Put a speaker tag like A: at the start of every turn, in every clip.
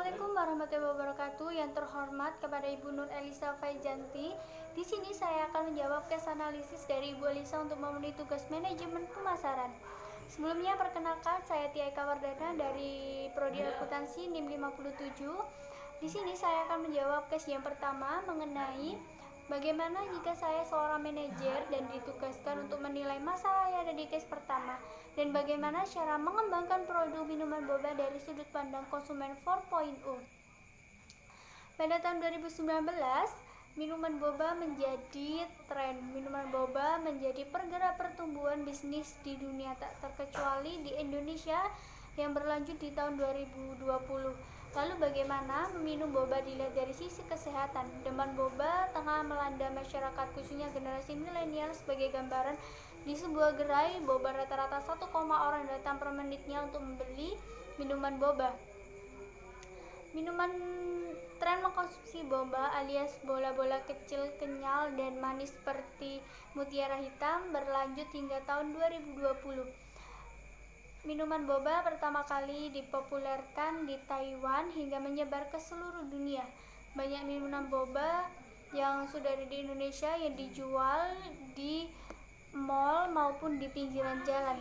A: Assalamualaikum warahmatullahi wabarakatuh. Yang terhormat kepada Ibu Nur Elisa Faijanti. Di sini saya akan menjawab case analisis dari Ibu Elisa untuk memenuhi tugas manajemen pemasaran. Sebelumnya perkenalkan, saya Tia Eka Wardana dari Prodi Akuntansi NIM 57. Di sini saya akan menjawab case yang pertama mengenai bagaimana jika saya seorang manajer dan ditugaskan untuk menilai masalah yang ada di case pertama, dan bagaimana cara mengembangkan produk minuman boba dari sudut pandang konsumen 4.0. Pada tahun 2019, minuman boba menjadi tren. Minuman boba menjadi pergerak pertumbuhan bisnis di dunia, tak terkecuali di Indonesia yang berlanjut di tahun 2020. Lalu bagaimana meminum boba dilihat dari sisi kesehatan? Demand boba tengah melanda masyarakat, khususnya generasi milenial. Sebagai gambaran, di sebuah gerai boba rata-rata 1, orang datang per menitnya untuk membeli minuman boba. Minuman tren mengkonsumsi boba alias bola-bola kecil, kenyal, dan manis seperti mutiara hitam berlanjut hingga tahun 2020. Minuman boba pertama kali dipopulerkan di Taiwan hingga menyebar ke seluruh dunia. Banyak minuman boba yang sudah ada di Indonesia yang dijual di mal maupun di pinggiran jalan.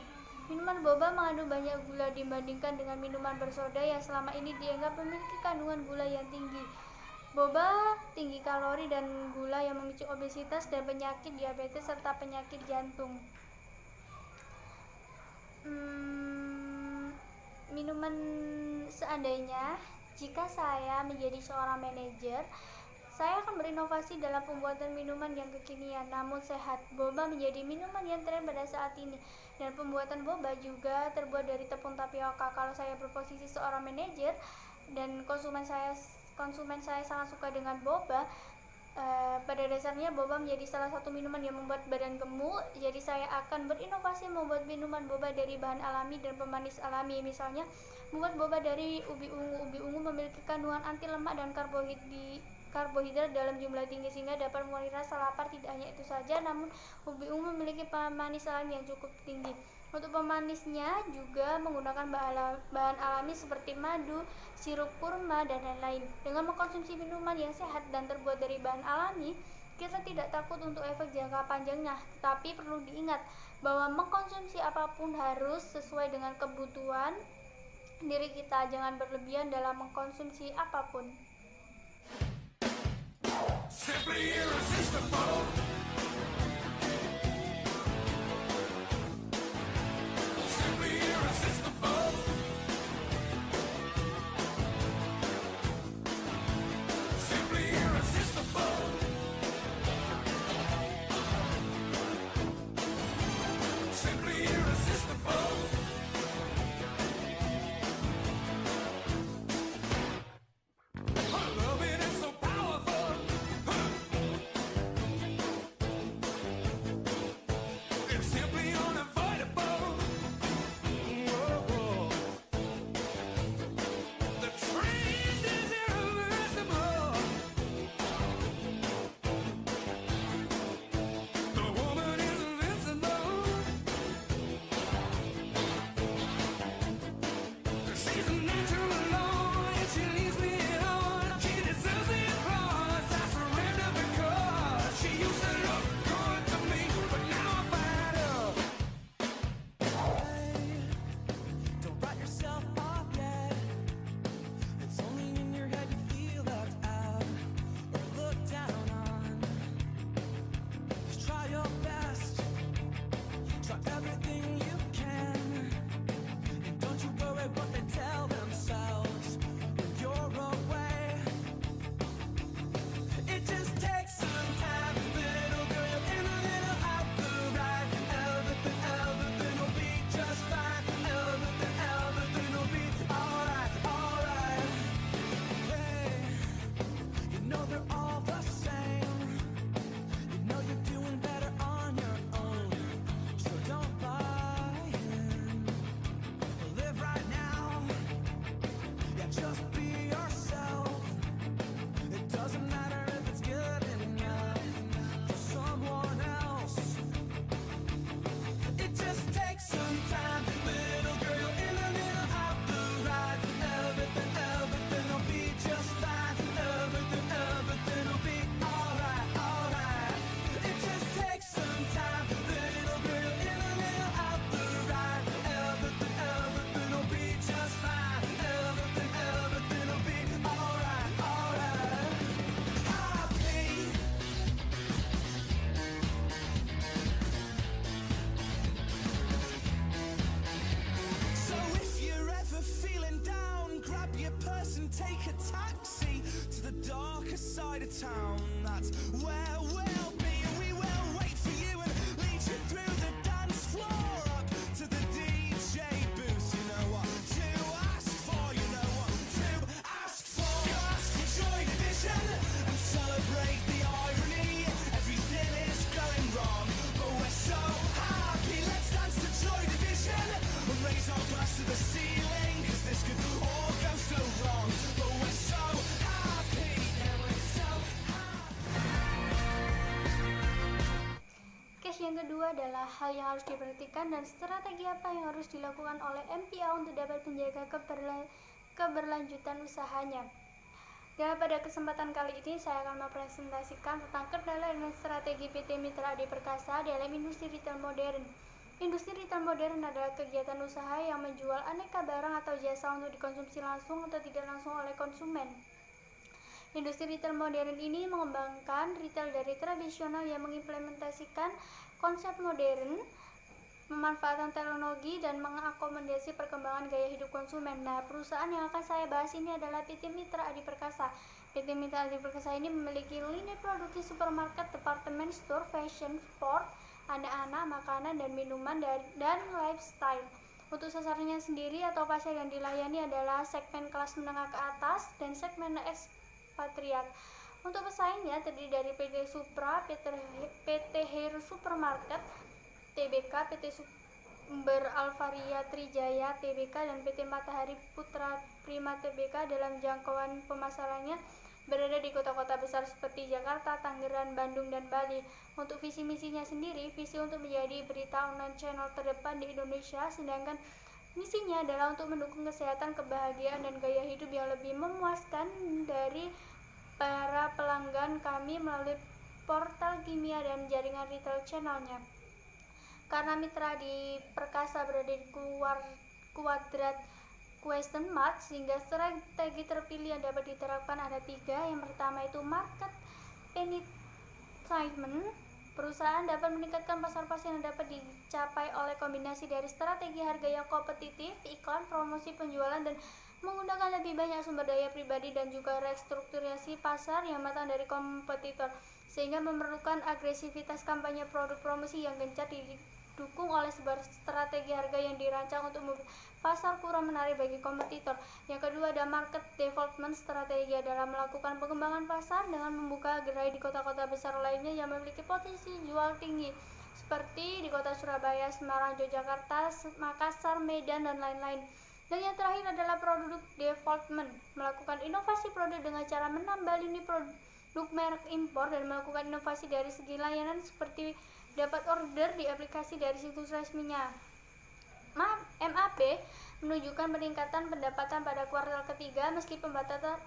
A: Minuman boba mengandung banyak gula dibandingkan dengan minuman bersoda yang selama ini dianggap memiliki kandungan gula yang tinggi. Boba tinggi kalori dan gula yang memicu obesitas dan penyakit diabetes serta penyakit jantung. Minuman seandainya jika saya menjadi seorang manajer, saya akan berinovasi dalam pembuatan minuman yang kekinian namun sehat. Boba menjadi minuman yang tren pada saat ini, dan pembuatan boba juga terbuat dari tepung tapioka. Kalau saya berposisi seorang manajer dan konsumen saya sangat suka dengan boba, pada dasarnya boba menjadi salah satu minuman yang membuat badan gemuk. Jadi saya akan berinovasi membuat minuman boba dari bahan alami dan pemanis alami. Misalnya membuat boba dari ubi ungu. Ubi ungu memiliki kandungan anti lemak dan karbohidrat dalam jumlah tinggi sehingga dapat mengurangi rasa lapar. Tidak hanya itu saja, namun ubi ungu memiliki pemanis alami yang cukup tinggi. Untuk pemanisnya juga menggunakan bahan alami seperti madu, sirup kurma, dan lain-lain. Dengan mengkonsumsi minuman yang sehat dan terbuat dari bahan alami, kita tidak takut untuk efek jangka panjangnya. Tapi perlu diingat bahwa mengkonsumsi apapun harus sesuai dengan kebutuhan diri kita. Jangan berlebihan dalam mengkonsumsi apapun.
B: Simply irresistible. Simply irresistible. Simply irresistible. Simply irresistible. Love it is so powerful. It's simply unavoidable. Whoa. The trend is irreversible. The woman is invincible. She's a natural alone, and she leaves me alone. She deserves the applause. I surrender because she used to look good to me, but now I find her.
C: Don't write yourself off yet. It's only in your head you feel left out or looked down on. Just try your best. Try everything you can. And don't you worry what they tell themselves when you're away. It just takes some time, little girl. You're in a little out the right. Everything will be just fine. Everything will be alright, alright. Hey, you know they're all the same. You know you're doing better on your own. So don't buy in. Live right now. Yeah, just be yourself. It doesn't matter if it's good enough for someone else. It just takes some time, little girl. You're in a little out the right. Everything will be person, take a taxi to the darker side of town. That's where we'll be, and we will wait for you and lead you through the dance floor up to the DJ booth. You know what to ask for, you know what to ask for. Ask for Joy Division and celebrate the irony. Everything is going wrong, but we're so happy. Let's dance to Joy Division and raise our glass to the ceiling, 'cause this could all go so wrong, but we're so happy. Yeah, we're so
A: Case yang kedua adalah hal yang harus diperhatikan dan strategi apa yang harus dilakukan oleh MPA untuk dapat menjaga keberlanjutan usahanya. Dan pada kesempatan kali ini saya akan mempresentasikan tentang kendala dan strategi PT Mitra Adi Perkasa dalam industri retail modern. Industri retail modern adalah kegiatan usaha yang menjual aneka barang atau jasa untuk dikonsumsi langsung atau tidak langsung oleh konsumen. Industri retail modern ini mengembangkan retail dari tradisional yang mengimplementasikan konsep modern, memanfaatkan teknologi, dan mengakomodasi perkembangan gaya hidup konsumen. Nah, perusahaan yang akan saya bahas ini adalah PT Mitra Adi Perkasa. PT Mitra Adi Perkasa ini memiliki lini produksi supermarket, departemen store, fashion, sport, anak-anak, makanan dan minuman, dan lifestyle. Untuk sasarannya sendiri atau pasar yang dilayani adalah segmen kelas menengah ke atas dan segmen ekspatriat. Untuk pesaingnya terdiri dari PT Supra, PT Heru Supermarket, TBK, PT Sumber Alvaria Trijaya TBK, dan PT Matahari Putra Prima TBK. Dalam jangkauan pemasarannya berada di kota-kota besar seperti Jakarta, Tangerang, Bandung, dan Bali. Untuk visi misinya sendiri, visi untuk menjadi berita online channel terdepan di Indonesia, sedangkan misinya adalah untuk mendukung kesehatan, kebahagiaan, dan gaya hidup yang lebih memuaskan dari para pelanggan kami melalui portal kimia dan jaringan retail channelnya. Karena Mitra di Perkasa berada di kuadrat question mark, sehingga strategi terpilih yang dapat diterapkan ada 3. Yang pertama itu market penetration. Perusahaan dapat meningkatkan pasar yang dapat dicapai oleh kombinasi dari strategi harga yang kompetitif, iklan, promosi, penjualan, dan menggunakan lebih banyak sumber daya pribadi, dan juga restrukturasi pasar yang matang dari kompetitor, sehingga memerlukan agresivitas kampanye produk promosi yang gencar didukung oleh sebuah strategi harga yang dirancang untuk membuat pasar kurang menarik bagi kompetitor. Yang kedua ada market development. Strategi adalah melakukan pengembangan pasar dengan membuka gerai di kota-kota besar lainnya yang memiliki potensi jual tinggi, seperti di kota Surabaya, Semarang, Yogyakarta, Makassar, Medan, dan lain-lain. Dan yang terakhir adalah produk development, melakukan inovasi produk dengan cara menambah lini produk merek impor dan melakukan inovasi dari segi layanan seperti dapat order di aplikasi dari situs resminya. MAP menunjukkan peningkatan pendapatan pada kuartal ketiga meski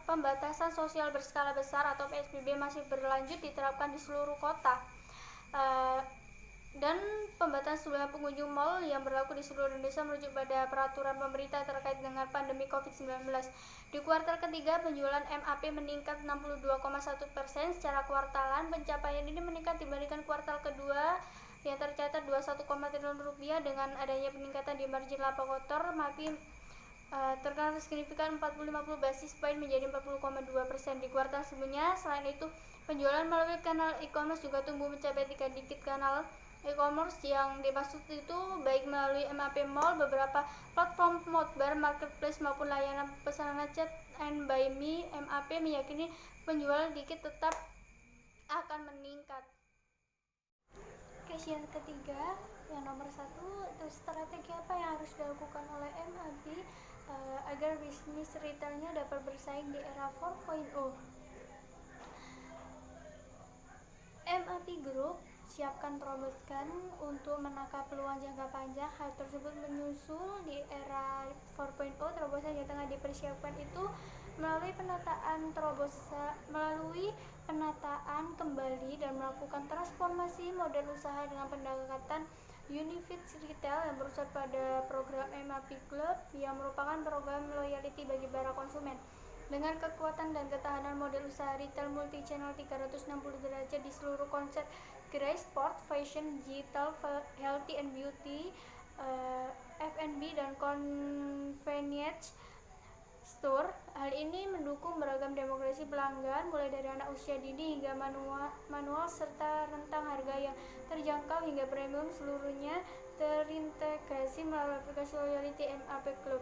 A: pembatasan sosial berskala besar atau PSBB masih berlanjut diterapkan di seluruh kota. Dan pembatasan jumlah pengunjung mal yang berlaku di seluruh Indonesia merujuk pada peraturan pemerintah terkait dengan pandemi COVID-19. Di kuartal ketiga, penjualan MAP meningkat 62,1% secara kuartalan. Pencapaian ini meningkat dibandingkan kuartal kedua yang tercatat 21,1 triliun rupiah. Dengan adanya peningkatan di margin laba kotor, MAP terkenal signifikan 40-50 basis poin menjadi 40,2% di kuartal sebelumnya. Selain itu, penjualan melalui kanal e-commerce juga tumbuh mencapai 3 digit. Kanal e-commerce yang dimaksud itu baik melalui MAP Mall, beberapa platform modbar, marketplace, maupun layanan pesanan chat and buy me. MAP meyakini penjualan dikit tetap akan meningkat. Case yang ketiga, yang nomor 1, itu strategi apa yang harus dilakukan oleh MAP agar bisnis retailnya dapat bersaing di era 4.0. MAP Group siapkan teroboskan untuk menangkap peluang jangka panjang. Hal tersebut menyusul di era 4.0. Terobosan yang tengah dipersiapkan itu melalui penataan kembali dan melakukan transformasi model usaha dengan pendekatan Unifit Retail yang berusaha pada program MAP Club yang merupakan program loyalty bagi para konsumen. Dengan kekuatan dan ketahanan model usaha retail multi-channel 360 derajat di seluruh konsep gerai sport, fashion, digital, healthy and beauty, F&B, dan convenience store. Hal ini mendukung beragam demokrasi pelanggan, mulai dari anak usia dini hingga manual serta rentang harga yang terjangkau hingga premium, seluruhnya terintegrasi melalui aplikasi loyalty MAP Club.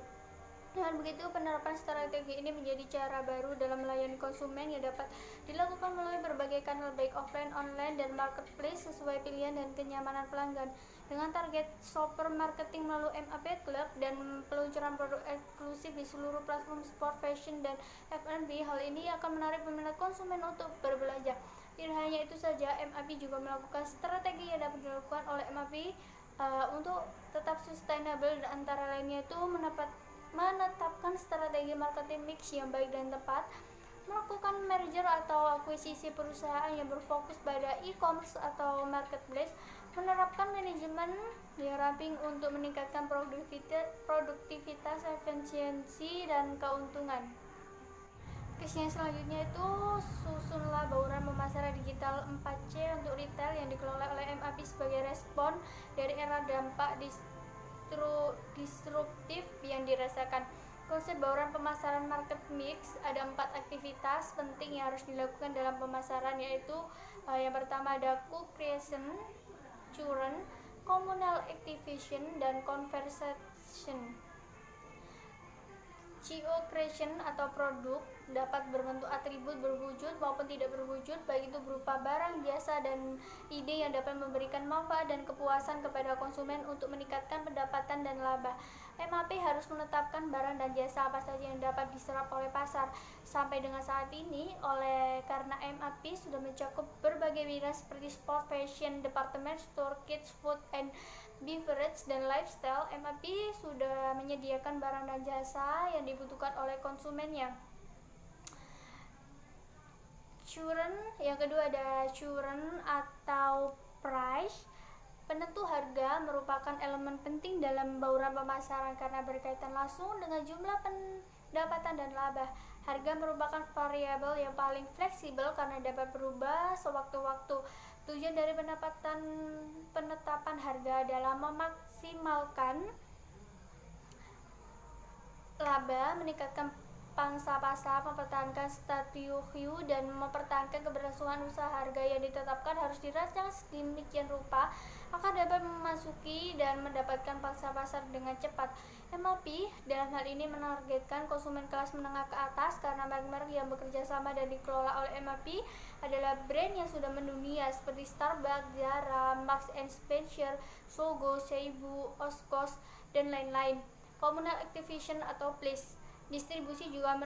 A: Dengan begitu, penerapan strategi ini menjadi cara baru dalam melayani konsumen yang dapat dilakukan melalui berbagai kanal baik offline, online, dan marketplace sesuai pilihan dan kenyamanan pelanggan. Dengan target shopper marketing melalui MAP Club dan peluncuran produk eksklusif di seluruh platform sport, fashion, dan F&B, hal ini akan menarik peminat konsumen untuk berbelanja. Tidak hanya itu saja, MAP juga melakukan strategi yang dapat dilakukan oleh MAP untuk tetap sustainable, dan antara lainnya itu menetapkan strategi marketing mix yang baik dan tepat, melakukan merger atau akuisisi perusahaan yang berfokus pada e-commerce atau marketplace, menerapkan manajemen yang ramping untuk meningkatkan produktivitas, efisiensi, dan keuntungan. Yang selanjutnya itu susunlah bauran pemasaran digital 4C untuk retail yang dikelola oleh MAP sebagai respon dari era dampak disruptif yang dirasakan. Konsep bauran pemasaran market mix, ada 4 aktivitas penting yang harus dilakukan dalam pemasaran, yaitu yang pertama ada co-creation, churn, communal activation, dan conversation. Co-creation atau produk dapat berbentuk atribut berwujud maupun tidak berwujud, baik itu berupa barang, jasa, dan ide yang dapat memberikan manfaat dan kepuasan kepada konsumen untuk meningkatkan pendapatan dan laba. MAP harus menetapkan barang dan jasa apa saja yang dapat diserap oleh pasar. Sampai dengan saat ini, karena MAP sudah mencakup berbagai bidang seperti sport, fashion, department store, kids, food and beverage, dan lifestyle, MAP sudah menyediakan barang dan jasa yang dibutuhkan oleh konsumennya. Churn, yang kedua ada churn atau price. Penentu harga merupakan elemen penting dalam bauran pemasaran karena berkaitan langsung dengan jumlah pendapatan dan laba. Harga merupakan variabel yang paling fleksibel karena dapat berubah sewaktu-waktu. Tujuan dari penetapan harga adalah memaksimalkan laba, meningkatkan pangsa pasar, mempertahankan stasiun dan mempertahankan keberlangsungan usaha. Harga yang ditetapkan harus dirancang sedemikian rupa akan dapat memasuki dan mendapatkan pangsa pasar dengan cepat. MAP dalam hal ini menargetkan konsumen kelas menengah ke atas karena merek-merek yang bekerja sama dan dikelola oleh MAP adalah brand yang sudah mendunia seperti Starbucks, Zara, Marks and Spencer, Sogo, Seibu, Oshkosh, dan lain-lain. Communal activation atau place. Distribusi juga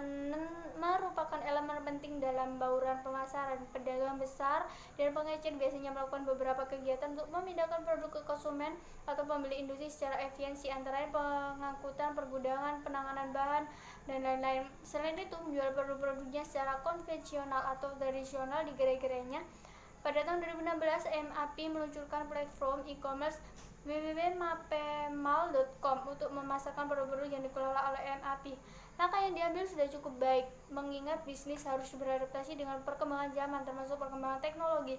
A: merupakan elemen penting dalam bauran pemasaran. Pedagang besar dan pengecer biasanya melakukan beberapa kegiatan untuk memindahkan produk ke konsumen atau pembeli industri secara efisiensi, antara lain pengangkutan, pergudangan, penanganan bahan, dan lain-lain. Selain itu, menjual produk-produknya secara konvensional atau tradisional di gerai-gerainya. Pada tahun 2016, MAP meluncurkan platform e-commerce www.mapemal.com untuk memasarkan produk-produk yang dikelola oleh MAP. Langkah yang diambil sudah cukup baik, mengingat bisnis harus beradaptasi dengan perkembangan zaman, termasuk perkembangan teknologi.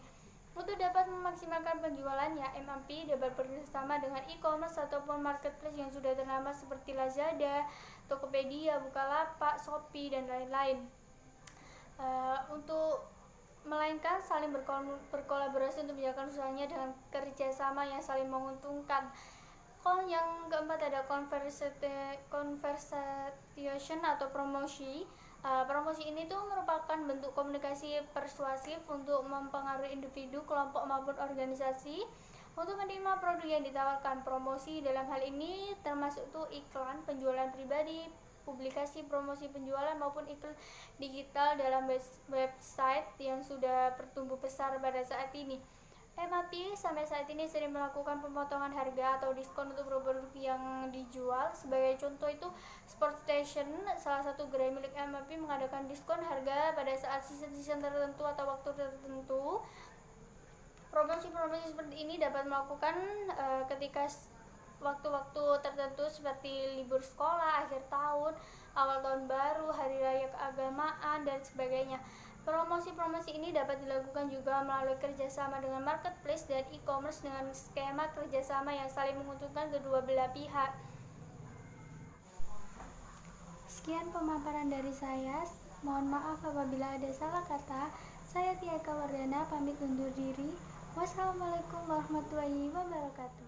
A: Untuk dapat memaksimalkan penjualannya, MAP dapat bekerjasama dengan e-commerce ataupun marketplace yang sudah ternama seperti Lazada, Tokopedia, Bukalapak, Shopee, dan lain-lain. Melainkan saling berkolaborasi untuk menjalankan usahanya dengan kerjasama yang saling menguntungkan. Yang keempat ada conversation atau promosi. Promosi ini tuh merupakan bentuk komunikasi persuasif untuk mempengaruhi individu, kelompok maupun organisasi untuk menerima produk yang ditawarkan. Promosi dalam hal ini termasuk tuh iklan, penjualan pribadi, publikasi promosi penjualan maupun iklan digital dalam website yang sudah bertumbuh besar pada saat ini. MAP sampai saat ini sering melakukan pemotongan harga atau diskon untuk produk yang dijual. Sebagai contoh itu Sport Station, salah satu gerai milik MAP, mengadakan diskon harga pada saat season-season tertentu atau waktu tertentu. Promosi-promosi seperti ini dapat melakukan ketika waktu-waktu tertentu seperti libur sekolah, akhir tahun, awal tahun baru, hari raya keagamaan, dan sebagainya. Promosi-promosi ini dapat dilakukan juga melalui kerjasama dengan marketplace dan e-commerce dengan skema kerjasama yang saling menguntungkan kedua belah pihak. Sekian pemaparan dari saya. Mohon maaf apabila ada salah kata. Saya Tia Eka Wardana pamit undur diri. Wassalamualaikum warahmatullahi wabarakatuh.